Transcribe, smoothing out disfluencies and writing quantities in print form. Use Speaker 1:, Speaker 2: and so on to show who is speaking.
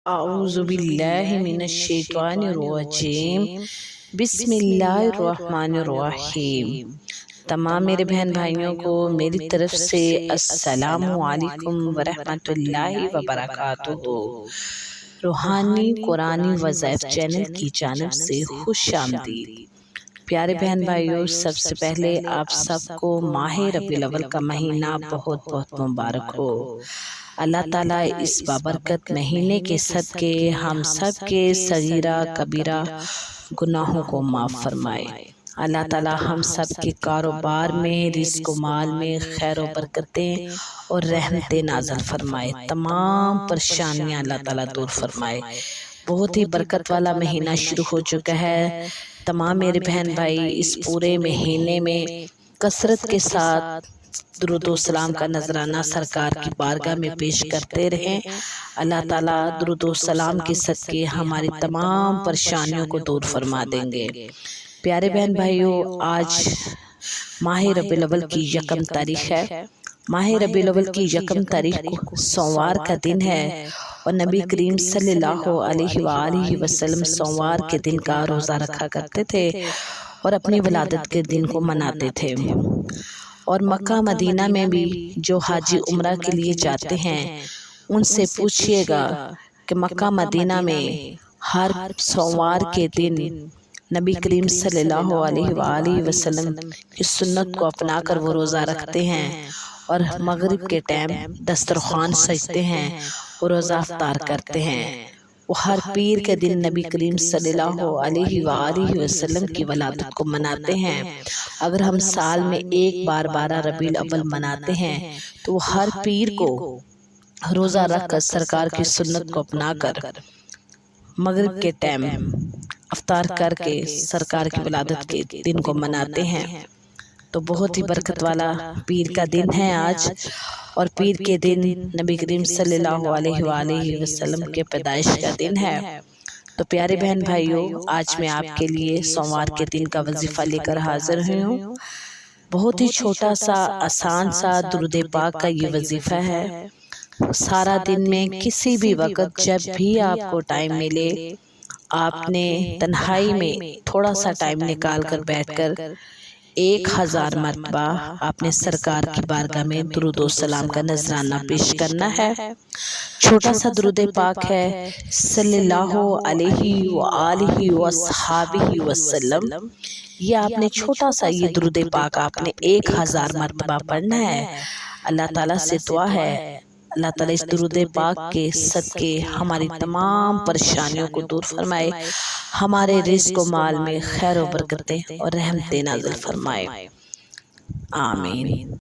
Speaker 1: اعوذ باللہ من الشیطان الرجیم بسم اللہ الرحمن الرحیم۔ تمام میرے بہن بھائیوں کو میری طرف سے السلام علیکم ورحمۃ اللہ وبرکاتہ۔ روحانی قرآنی وظائف چینل کی جانب سے خوش آمدید۔ پیارے بہن بھائیوں، سب سے پہلے آپ سب کو ماہ ربیع الاول کا مہینہ بہت بہت مبارک ہو۔ اللہ تعالیٰ اس بابرکت مہینے کے صدقے ہم سب کے صغیرہ کبیرہ گناہوں کو معاف فرمائے۔ اللہ تعالیٰ ہم سب کے کاروبار میں، رزق و مال میں خیر و برکتیں اور رحمتیں نازل فرمائے۔ تمام پریشانیاں اللہ تعالیٰ دور فرمائے۔ بہت ہی برکت والا مہینہ شروع ہو چکا ہے۔ تمام میرے بہن بھائی اس پورے مہینے میں کثرت کے ساتھ درود و سلام کا نذرانہ سرکار کی بارگاہ میں پیش کرتے رہیں۔ اللہ تعالیٰ درود و سلام کے صدقے ہماری تمام پریشانیوں کو دور فرما دیں گے۔ پیارے بہن بھائیوں، آج ماہ ربیع الاول کی یکم تاریخ ہے۔ ماہ ربیع الاول کی یکم تاریخ کو سوموار کا دن ہے اور نبی کریم صلی اللہ علیہ وآلہ وسلم سوموار کے دن کا روزہ رکھا کرتے تھے اور اپنی ولادت کے دن کو مناتے تھے۔ اور مکہ مدینہ میں بھی جو حاجی عمرہ کے لیے جاتے ہیں ان سے پوچھئے گا کہ مکہ مدینہ میں ہر سوموار کے دن نبی کریم صلی اللہ علیہ وآلہ وسلم کی سنت کو اپنا کر وہ روزہ رکھتے ہیں اور مغرب کے ٹائم دسترخوان سجتے ہیں اور روزہ افطار کرتے ہیں۔ وہ ہر پیر کے دن نبی کریم صلی اللہ علیہ وآلہ وسلم کی ولادت کو مناتے ہیں۔ اگر ہم سال میں ایک بار 12 ربیع الاول مناتے ہیں تو وہ ہر پیر کو روزہ رکھ کر سرکار کی سنت کو اپنا کر مغرب کے ٹائم افطار کر کے سرکار کی ولادت کے دن کو مناتے ہیں۔ تو بہت ہی برکت والا پیر کا دن ہے آج، اور پیر کے دن نبی کریم صلی اللہ علیہ وآلہ وسلم کے پیدائش کا دن ہے۔ تو پیارے بہن بھائیوں، آج میں آپ کے لیے سوموار کے دن کا وظیفہ لے کر حاضر ہوئی ہوں۔ بہت ہی چھوٹا سا آسان سا درود پاک کا یہ وظیفہ ہے۔ سارا دن میں کسی بھی وقت جب بھی آپ کو ٹائم ملے، آپ نے تنہائی میں تھوڑا سا ٹائم نکال کر بیٹھ کر 1000 مرتبہ آپ نے سرکار کی بارگاہ میں درود و سلام کا نذرانہ پیش کرنا ہے۔ چھوٹا سا درود پاک ہے، صلی اللہ علیہ وآلہ وصحابہ وسلم۔ یہ آپ نے چھوٹا سا یہ درود پاک آپ نے 1000 مرتبہ پڑھنا ہے۔ اللہ تعالیٰ سے دعا ہے اللہ تعالیٰ اس درود پاک کے صدقے ہماری تمام پریشانیوں کو دور فرمائے، ہمارے رزق و مال میں خیر و برکتیں اور رحمتیں نازل فرمائے۔ آمین۔